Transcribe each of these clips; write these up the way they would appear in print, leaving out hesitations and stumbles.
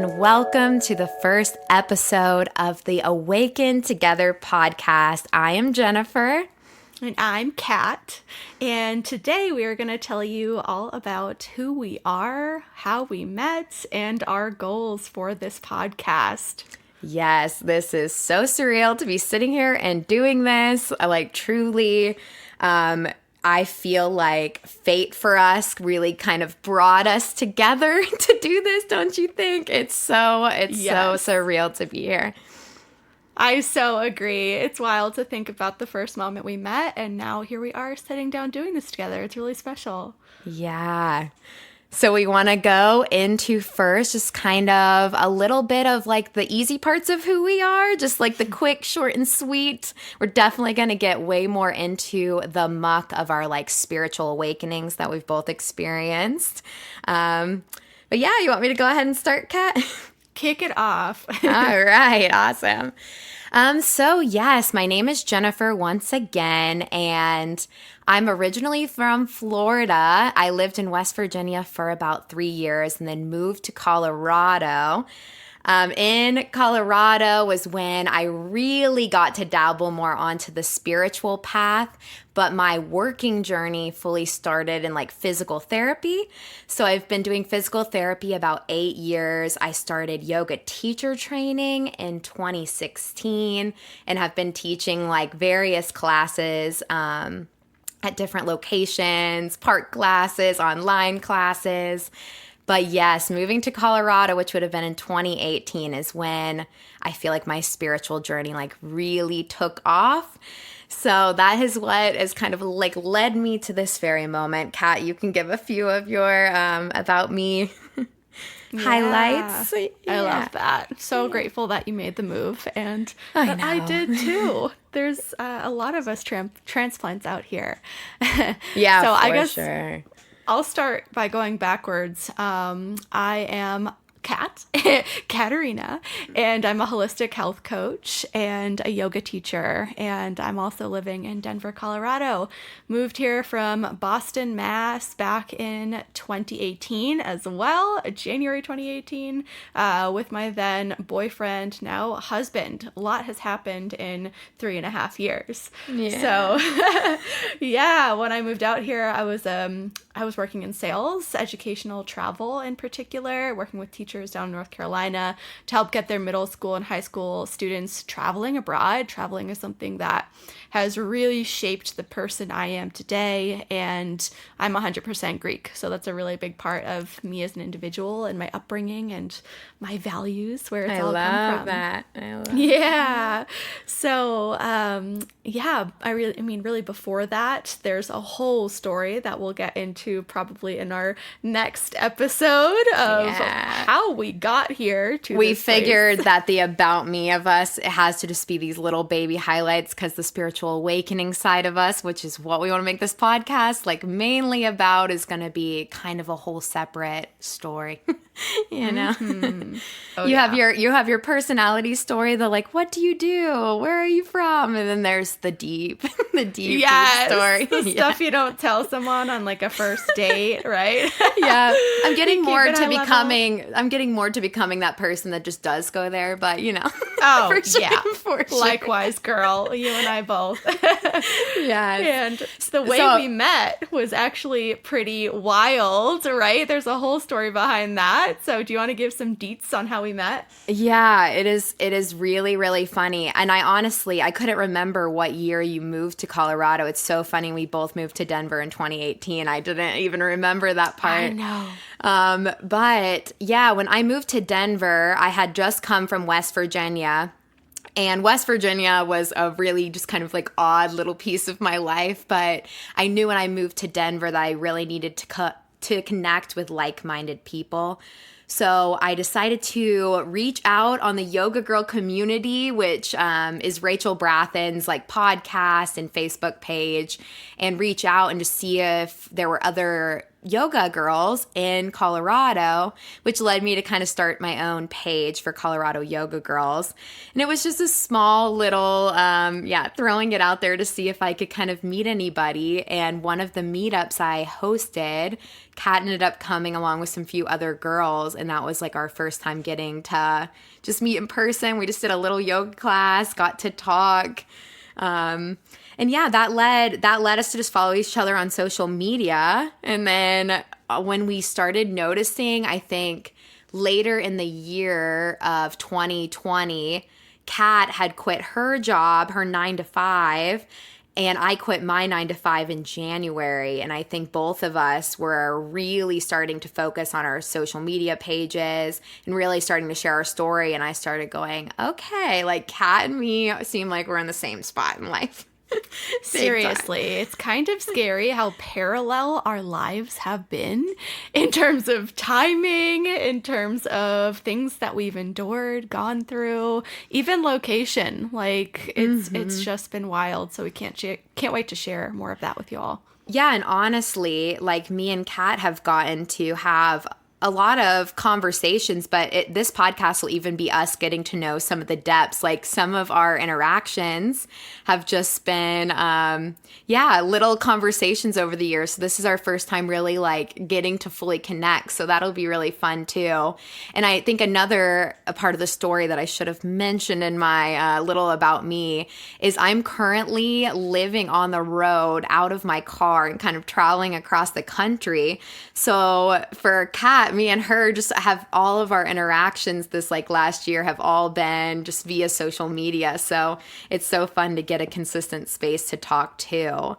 and welcome to the first episode of the Awaken Together podcast. I am Jennifer. And I'm Kat, and today we are going to tell you all about who we are, how we met, and our goals for this podcast. Yes, this is so surreal to be sitting here and doing this. Truly, I feel like fate for us really kind of brought us together to do this, don't you think? It's so surreal to be here. I so agree. It's wild to think about the first moment we met, and now here we are sitting down doing this together. It's really special. Yeah. So we want to go into first just kind of a little bit of like the easy parts of who we are, just like the quick, short, and sweet. We're definitely going to get way more into the muck of our like spiritual awakenings that we've both experienced. But yeah, you want me to go ahead and start, Kat? Kick it off. All right. Awesome. So yes, my name is Jennifer once again, and I'm originally from Florida. I lived in West Virginia for about 3 years and then moved to Colorado. In Colorado was when I really got to dabble more onto the spiritual path, but my working journey fully started in like physical therapy. So I've been doing physical therapy about 8 years. I started yoga teacher training in 2016 and have been teaching like various classes, at different locations, park classes, online classes. But yes, moving to Colorado, which would have been in 2018, is when I feel like my spiritual journey like really took off. So that is what has kind of like led me to this very moment. Kat, you can give a few of your about me highlights. I love that. So grateful that you made the move, and I did too. There's a lot of us transplants out here. Yeah, so for I guess sure. I'll start by going backwards. I am Katerina, and I'm a holistic health coach and a yoga teacher, and I'm also living in Denver, Colorado. Moved here from Boston, Mass back in 2018 as well, January 2018, with my then boyfriend, now husband. A lot has happened in 3.5 years. Yeah. So, yeah, when I moved out here, I was working in sales, educational travel in particular, working with teachers down in North Carolina to help get their middle school and high school students traveling abroad. Traveling is something that has really shaped the person I am today, and I'm 100% Greek, so that's a really big part of me as an individual and my upbringing and my values, where it's all come from. I love that. Yeah. So, really before that, there's a whole story that we'll get into probably in our next episode of how we got here to We this place. figured that the about me of us, it has to just be these little baby highlights, because the spiritual awakening side of us, which is what we want to make this podcast like mainly about, is going to be kind of a whole separate story. You know, you have your personality story, the like, what do you do? Where are you from? And then there's the deep deep story. The stuff you don't tell someone on like a first date, right? Yeah. I'm getting more to becoming that person that just does go there, but you know. Oh, for sure. Likewise, girl. You and I both. Yes. And the way we met was actually pretty wild, right? There's a whole story behind that. So do you want to give some deets on how we met? Yeah, it is really, really funny. And I couldn't remember what year you moved to Colorado. It's so funny. We both moved to Denver in 2018. I didn't even remember that part. I know. But yeah, when I moved to Denver, I had just come from West Virginia. And West Virginia was a really just kind of like odd little piece of my life. But I knew when I moved to Denver that I really needed to connect with like-minded people. So I decided to reach out on the Yoga Girl community, which is Rachel Brathen's like podcast and Facebook page, and reach out and just see if there were other yoga girls in Colorado, which led me to kind of start my own page for Colorado Yoga Girls. And it was just a small little, throwing it out there to see if I could kind of meet anybody. And one of the meetups I hosted, Kat ended up coming along with some few other girls, and that was like our first time getting to just meet in person. We just did a little yoga class, got to talk. And yeah, that led us to just follow each other on social media. And then when we started noticing, I think later in the year of 2020, Kat had quit her job, her 9 to 5, and I quit my 9 to 5 in January. And I think both of us were really starting to focus on our social media pages and really starting to share our story. And I started going, okay, like Kat and me seem like we're in the same spot in life. Seriously, it's kind of scary how parallel our lives have been in terms of timing, in terms of things that we've endured, gone through, even location. Like it's just been wild. So we can't wait to share more of that with you all. Yeah, and honestly, like me and Kat have gotten to have a lot of conversations, but this podcast will even be us getting to know some of the depths. Like some of our interactions have just been, little conversations over the years. So this is our first time really like getting to fully connect. So that'll be really fun too. And I think a part of the story that I should have mentioned in my little about me is I'm currently living on the road out of my car and kind of traveling across the country. So for Kat, me and her just have all of our interactions this like last year have all been just via social media. So it's so fun to get a consistent space to talk to.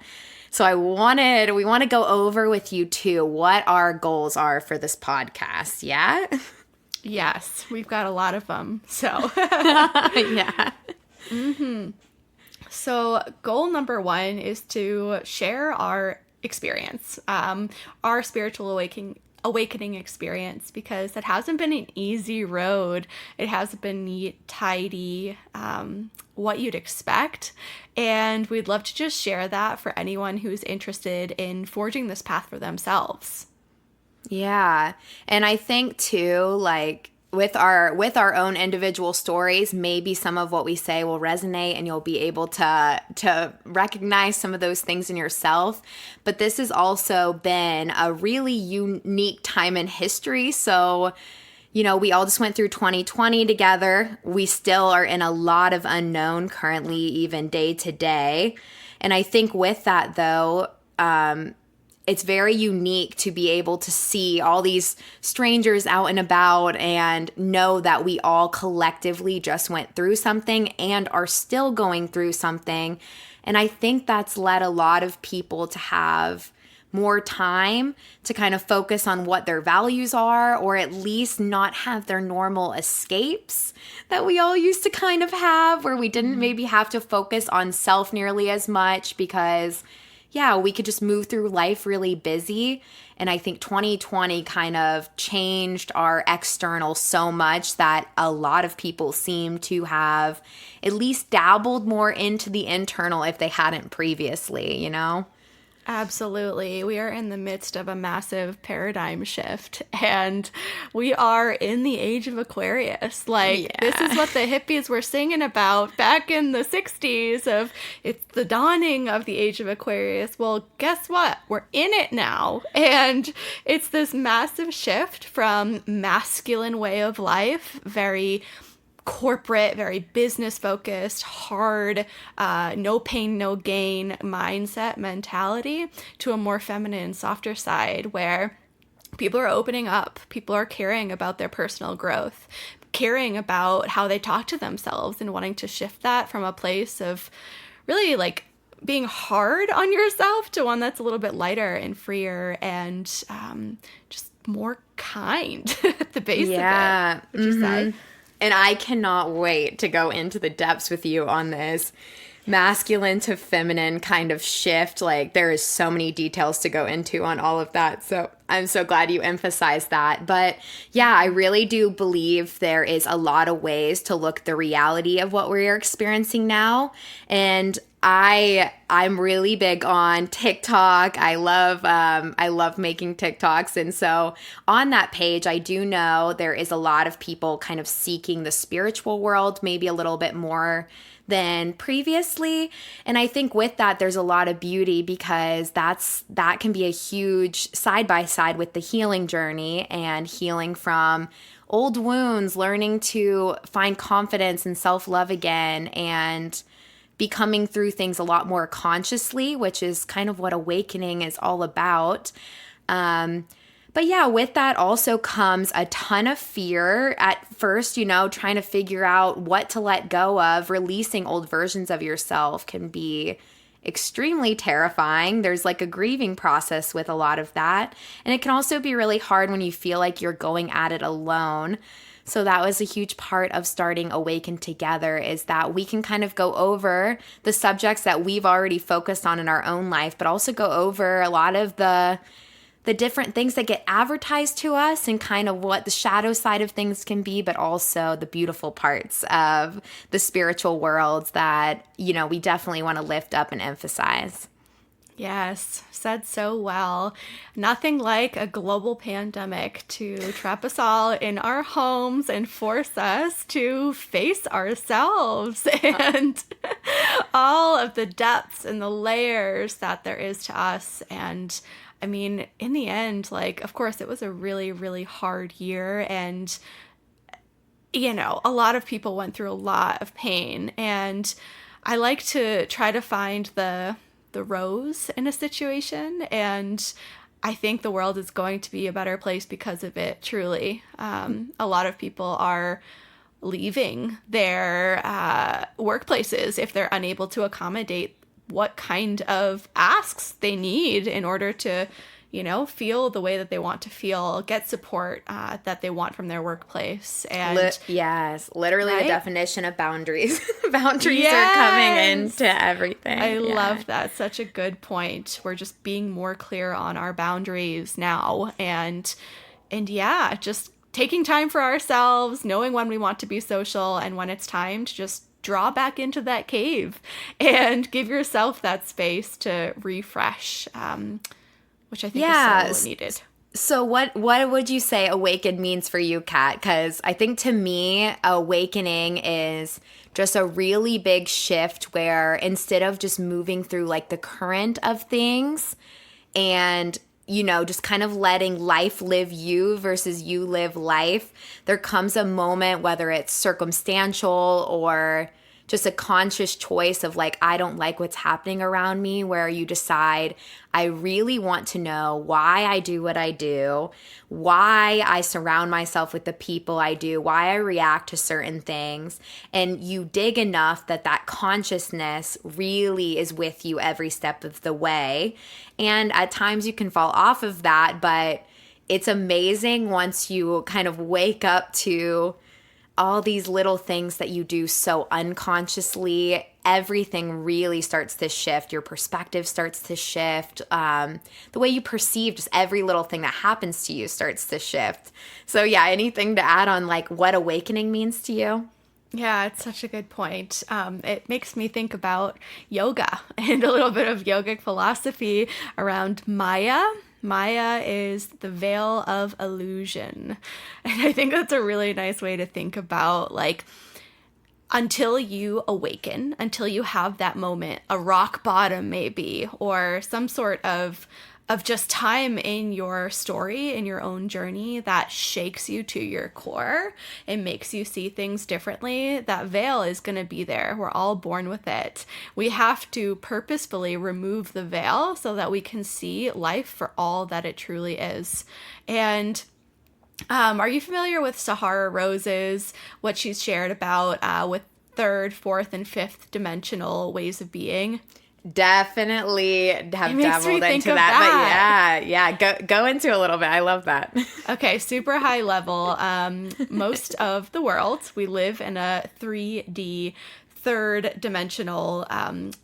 So we want to go over with you too what our goals are for this podcast. Yeah? Yes, we've got a lot of them. So yeah. So goal number 1 is to share our experience, our spiritual awakening experience, because it hasn't been an easy road. It hasn't been neat, tidy, what you'd expect. And we'd love to just share that for anyone who's interested in forging this path for themselves. Yeah. And I think too, like with our own individual stories, maybe some of what we say will resonate and you'll be able to recognize some of those things in yourself. But this has also been a really unique time in history. So, we all just went through 2020 together. We still are in a lot of unknown currently, even day to day. And I think with that though, it's very unique to be able to see all these strangers out and about and know that we all collectively just went through something and are still going through something. And I think that's led a lot of people to have more time to kind of focus on what their values are, or at least not have their normal escapes that we all used to kind of have, where we didn't maybe have to focus on self nearly as much because we could just move through life really busy. And I think 2020 kind of changed our external so much that a lot of people seem to have at least dabbled more into the internal if they hadn't previously, Absolutely. We are in the midst of a massive paradigm shift, and we are in the age of Aquarius. This is what the hippies were singing about back in the 60s of it's the dawning of the age of Aquarius. Well, guess what? We're in it now. And it's this massive shift from masculine way of life, very corporate, very business focused, hard, no pain, no gain mindset mentality, to a more feminine, softer side where people are opening up, people are caring about their personal growth, caring about how they talk to themselves, and wanting to shift that from a place of really like being hard on yourself to one that's a little bit lighter and freer and just more kind at the base of it, would you say? And I cannot wait to go into the depths with you on this masculine to feminine kind of shift. Like there is so many details to go into on all of that. So I'm so glad you emphasized that. But yeah, I really do believe there is a lot of ways to look at the reality of what we're experiencing now. And I'm really big on TikTok. I love making TikToks, and so on that page, I do know there is a lot of people kind of seeking the spiritual world, maybe a little bit more than previously. And I think with that, there's a lot of beauty because that can be a huge side by side with the healing journey and healing from old wounds, learning to find confidence and self love again, and becoming through things a lot more consciously, which is kind of what awakening is all about. But yeah, with that also comes a ton of fear at first, trying to figure out what to let go of. Releasing old versions of yourself can be extremely terrifying. There's like a grieving process with a lot of that. And it can also be really hard when you feel like you're going at it alone. So that was a huge part of starting Awaken together, is that we can kind of go over the subjects that we've already focused on in our own life, but also go over a lot of the different things that get advertised to us and kind of what the shadow side of things can be, but also the beautiful parts of the spiritual worlds that, we definitely want to lift up and emphasize. Yes, said so well. Nothing like a global pandemic to trap us all in our homes and force us to face ourselves and all of the depths and the layers that there is to us. And I mean, in the end, of course, it was a really, really hard year. And, a lot of people went through a lot of pain. And I like to try to find the rose in a situation, and I think the world is going to be a better place because of it, truly. A lot of people are leaving their workplaces if they're unable to accommodate what kind of asks they need in order to feel the way that they want to feel, get support that they want from their workplace. And yes, literally right? The definition of boundaries. Boundaries are coming into everything. I love that. Such a good point. We're just being more clear on our boundaries now. And yeah, just taking time for ourselves, knowing when we want to be social and when it's time to just draw back into that cave and give yourself that space to refresh. Which I think is so needed. So what would you say awaken means for you, Kat? Because I think to me, awakening is just a really big shift where instead of just moving through like the current of things and, just kind of letting life live you versus you live life, there comes a moment, whether it's circumstantial or just a conscious choice of like, I don't like what's happening around me, where you decide, I really want to know why I do what I do, why I surround myself with the people I do, why I react to certain things. And you dig enough that consciousness really is with you every step of the way. And at times you can fall off of that, but it's amazing once you kind of wake up to all these little things that you do so unconsciously. Everything really starts to shift. Your perspective starts to shift. The way you perceive just every little thing that happens to you starts to shift. So yeah, anything to add on like what awakening means to you? Yeah, it's such a good point. It makes me think about yoga and a little bit of yogic philosophy around Maya. Maya is the veil of illusion. And I think that's a really nice way to think about until you awaken, until you have that moment, a rock bottom maybe, or some sort of just time in your story, in your own journey that shakes you to your core and makes you see things differently, that veil is going to be there. We're all born with it. We have to purposefully remove the veil so that we can see life for all that it truly is. And are you familiar with Sahara Rose's, what she's shared about with third, fourth, and fifth dimensional ways of being? Definitely have dabbled into that. But yeah, go into a little bit. I love that. Okay, super high level. Most of the world, we live in a 3D third dimensional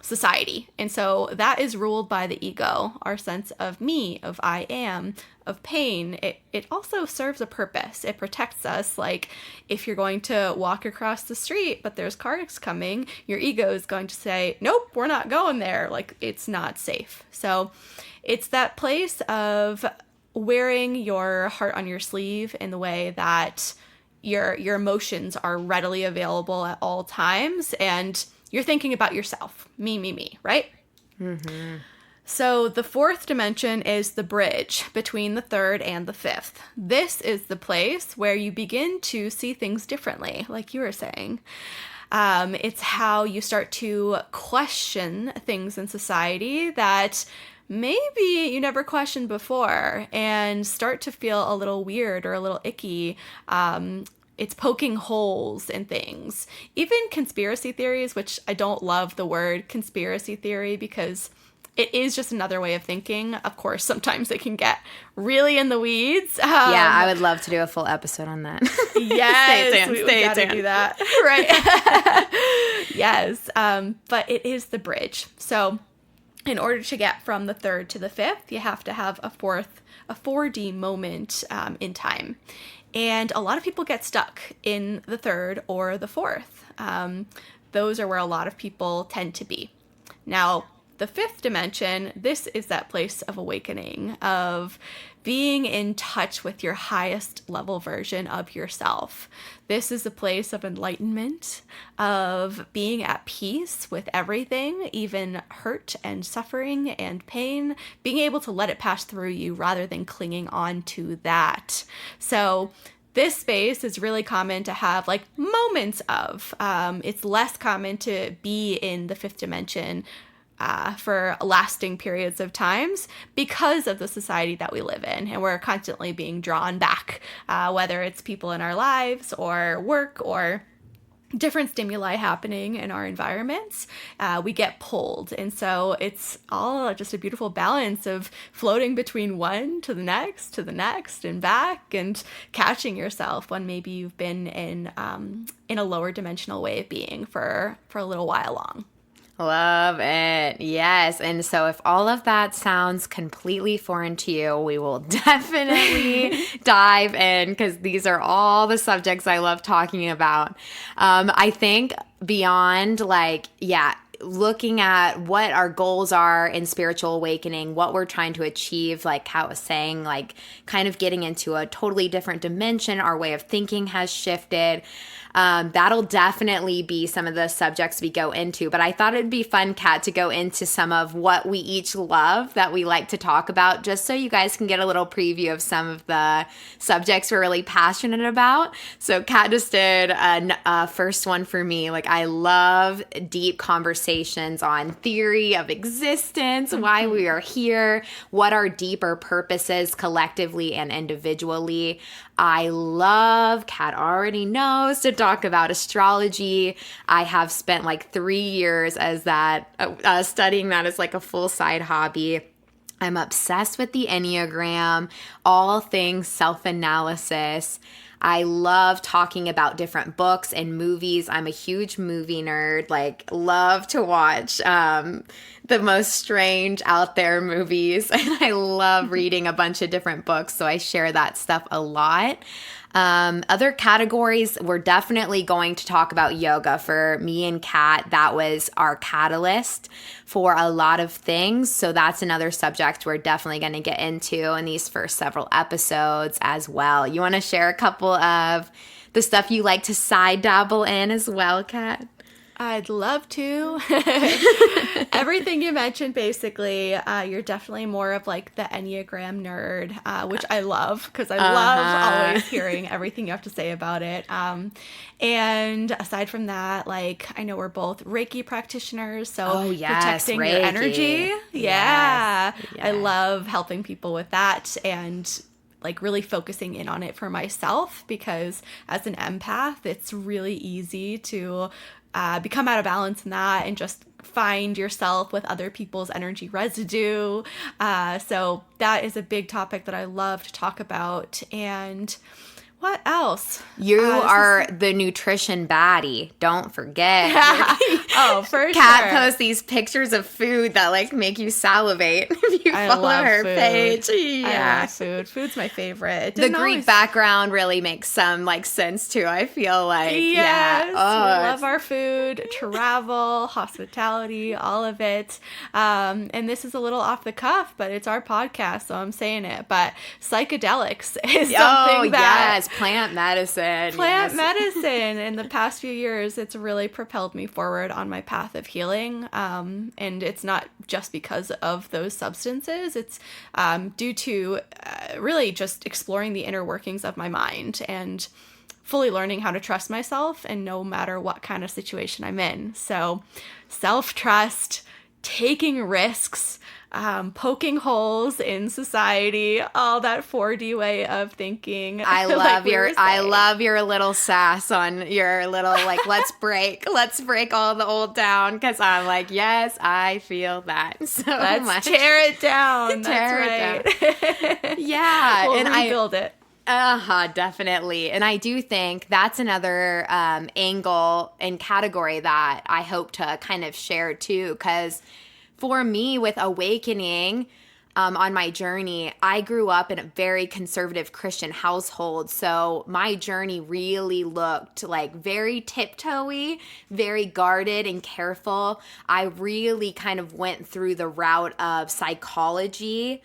society. And so that is ruled by the ego, our sense of me, of I am, of pain. It also serves a purpose. It protects us. Like if you're going to walk across the street, but there's cars coming, your ego is going to say, nope, we're not going there. Like it's not safe. So it's that place of wearing your heart on your sleeve in the way that your emotions are readily available at all times, and you're thinking about yourself, me, right? Mm-hmm. So the fourth dimension is the bridge between the third and the fifth. This is the place where you begin to see things differently, like you were saying. It's how you start to question things in society that maybe you never questioned before and start to feel a little weird or a little icky. It's poking holes in things. Even conspiracy theories, which I don't love the word conspiracy theory because it is just another way of thinking. Of course, sometimes it can get really in the weeds. Yeah, I would love to do a full episode on that. Yes, stay tuned. we gotta do that. Right. Yes, but it is the bridge. So in order to get from the third to the fifth, you have to have a 4D moment in time. And a lot of people get stuck in the third or the fourth. Those are where a lot of people tend to be. Now, the fifth dimension, this is that place of awakening, of being in touch with your highest level version of yourself. This is a place of enlightenment, of being at peace with everything, even hurt and suffering and pain, being able to let it pass through you rather than clinging on to that. So this space is really common to have like moments of. It's less common to be in the fifth dimension for lasting periods of times because of the society that we live in. And we're constantly being drawn back, whether it's people in our lives or work or different stimuli happening in our environments, we get pulled. And so it's all just a beautiful balance of floating between one to the next, and back, and catching yourself when maybe you've been in a lower dimensional way of being for a little while long. Love it. Yes. And so if all of that sounds completely foreign to you, we will definitely dive in because these are all the subjects I love talking about. I think beyond looking at what our goals are in spiritual awakening, what we're trying to achieve, like Kat was saying, like kind of getting into a totally different dimension, our way of thinking has shifted. That'll definitely be some of the subjects we go into, but I thought it'd be fun, Kat, to go into some of what we each love that we like to talk about, just so you guys can get a little preview of some of the subjects we're really passionate about. So Kat just did a first one for me. Like I love deep conversations on theory of existence, why we are here, what our deeper purpose is collectively and individually. I love, Kat already knows, to talk about astrology. I have spent like 3 years as that, studying that as like a full side hobby. I'm obsessed with the Enneagram, all things self-analysis. I love talking about different books and movies. I'm a huge movie nerd, like love to watch the most strange out there movies. And I love reading a bunch of different books, so I share that stuff a lot. Other categories, we're definitely going to talk about yoga. For me and Kat, that was our catalyst for a lot of things. So that's another subject we're definitely going to get into in these first several episodes as well. You want to share a couple of the stuff you like to side dabble in as well, Kat? I'd love to. Everything you mentioned, basically, you're definitely more of like the Enneagram nerd, which I love because I love always hearing everything you have to say about it. And aside from that, like I know we're both Reiki practitioners, so protecting Reiki. your energy. Yeah. Yes. I love helping people with that and like really focusing in on it for myself because as an empath, it's really easy to become out of balance in that and just find yourself with other people's energy residue. So that is a big topic that I love to talk about. And What else? You are the nutrition baddie. Don't forget. Oh, for Kat sure. posts these pictures of food that like make you salivate if you I follow love her food. page. I Yeah. love food. Food's my favorite. It The didn't Greek always- background really makes some like sense too. I feel like Yes, yeah. we Oh, love our food, travel, hospitality, all of it. And this is a little off the cuff, but it's our podcast, so I'm saying it. But psychedelics is something that yes, plant medicine. plant yes. medicine in the past few years, it's really propelled me forward on my path of healing. And it's not just because of those substances. It's due to really just exploring the inner workings of my mind and fully learning how to trust myself, and no matter what kind of situation I'm in. So self-trust, taking risks, poking holes in society, all that 4D way of thinking. I like love we were I saying. love your little sass on your little like let's break all the old down, because I'm like, yes, I feel that so Let's much. tear it down. Tear That's it right. Yeah, We'll and rebuild it. Definitely. And I do think that's another angle and category that I hope to kind of share too, because for me with Awakening, on my journey, I grew up in a very conservative Christian household. So my journey really looked like very tiptoey, very guarded and careful. I really kind of went through the route of psychology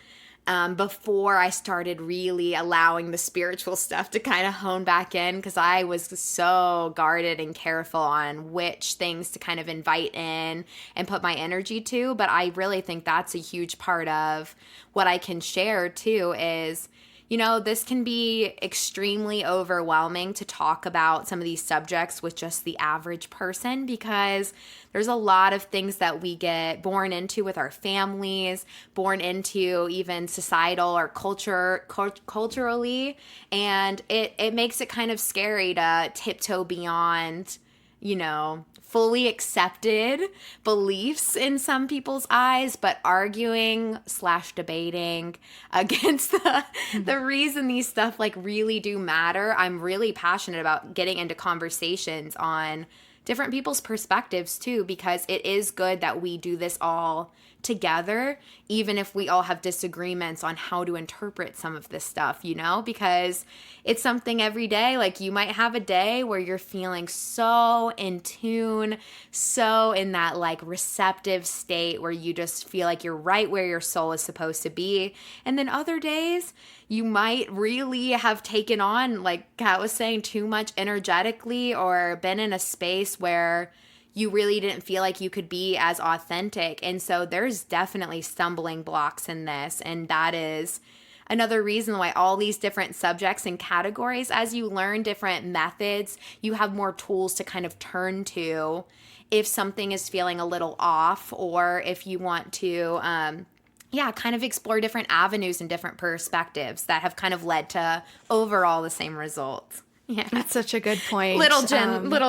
before I started really allowing the spiritual stuff to kind of hone back in, because I was so guarded and careful on which things to kind of invite in and put my energy to. But I really think that's a huge part of what I can share too is, you know, this can be extremely overwhelming to talk about some of these subjects with just the average person, because there's a lot of things that we get born into with our families, born into even societal or culturally, and it makes it kind of scary to tiptoe beyond, you know, fully accepted beliefs in some people's eyes, but arguing / debating against the reason these stuff like really do matter. I'm really passionate about getting into conversations on different people's perspectives too, because it is good that we do this all together, even if we all have disagreements on how to interpret some of this stuff, you know, because it's something every day. Like you might have a day where you're feeling so in tune, so in that like receptive state where you just feel like you're right where your soul is supposed to be. And then other days you might really have taken on, like Kat was saying, too much energetically, or been in a space where you really didn't feel like you could be as authentic. And so there's definitely stumbling blocks in this. And that is another reason why all these different subjects and categories, as you learn different methods, you have more tools to kind of turn to if something is feeling a little off, or if you want to, kind of explore different avenues and different perspectives that have kind of led to overall the same results. Yeah. That's such a good point. Little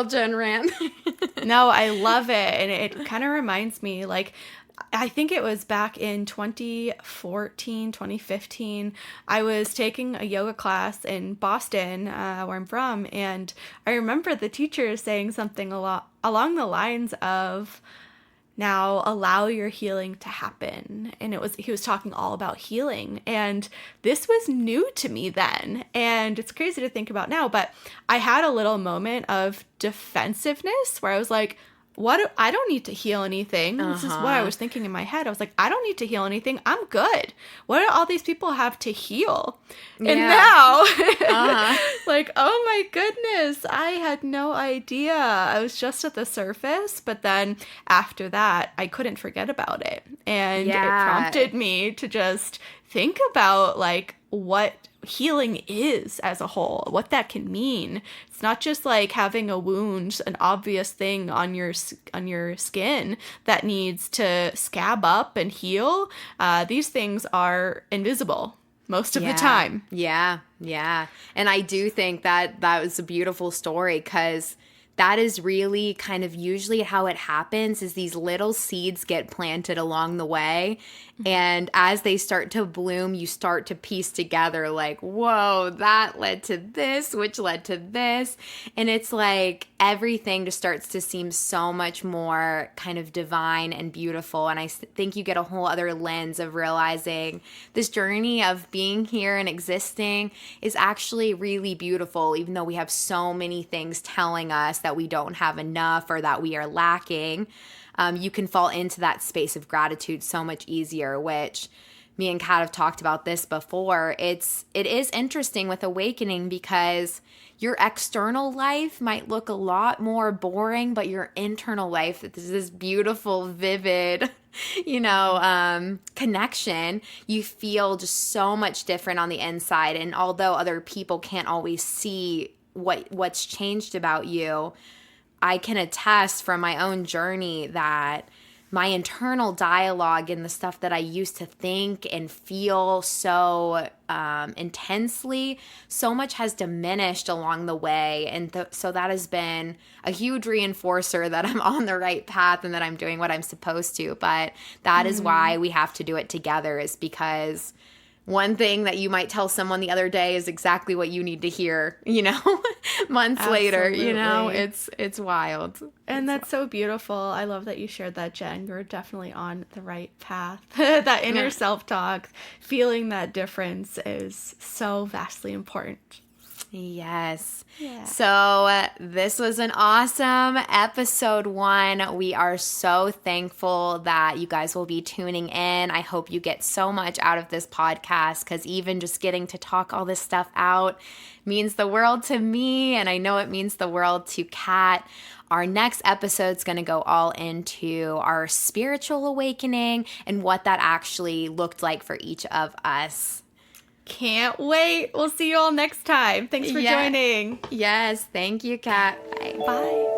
Jen rant. No, I love it. And it kind of reminds me, like, I think it was back in 2014, 2015, I was taking a yoga class in Boston, where I'm from, and I remember the teacher saying something along the lines of, now allow your healing to happen. And he was talking all about healing. And this was new to me then. And it's crazy to think about now, but I had a little moment of defensiveness where I was like, I don't need to heal anything. This is what I was thinking in my head. I was like, I don't need to heal anything. I'm good. What do all these people have to heal? Yeah. And now, like, oh my goodness, I had no idea. I was just at the surface. But then after that, I couldn't forget about it. And it prompted me to just think about, like, what healing is as a whole, what that can mean. It's not just like having a wound, an obvious thing on your skin that needs to scab up and heal. These things are invisible most of the time. Yeah. And I do think that was a beautiful story, because that is really kind of usually how it happens, is these little seeds get planted along the way. And as they start to bloom, you start to piece together like, whoa, that led to this, which led to this. And it's like everything just starts to seem so much more kind of divine and beautiful. And I think you get a whole other lens of realizing this journey of being here and existing is actually really beautiful, even though we have so many things telling us that we don't have enough or that we are lacking. You can fall into that space of gratitude so much easier, which me and Kat have talked about this before. It is interesting with awakening because your external life might look a lot more boring, but your internal life is this beautiful, vivid, connection. You feel just so much different on the inside. And although other people can't always see what's changed about you, I can attest from my own journey that my internal dialogue and the stuff that I used to think and feel so intensely, so much has diminished along the way. And so that has been a huge reinforcer that I'm on the right path and that I'm doing what I'm supposed to. But that is why we have to do it together, is because one thing that you might tell someone the other day is exactly what you need to hear, months later, it's wild. And that's so beautiful. I love that you shared that, Jen. You're definitely on the right path. That inner self-talk, feeling that difference is so vastly important. Yes. Yeah. So this was an awesome episode 1. We are so thankful that you guys will be tuning in. I hope you get so much out of this podcast, because even just getting to talk all this stuff out means the world to me, and I know it means the world to Kat. Our next episode is going to go all into our spiritual awakening and what that actually looked like for each of us. Can't wait. We'll see you all next time. Thanks for joining. Yes. Thank you, Kat. Bye. Bye.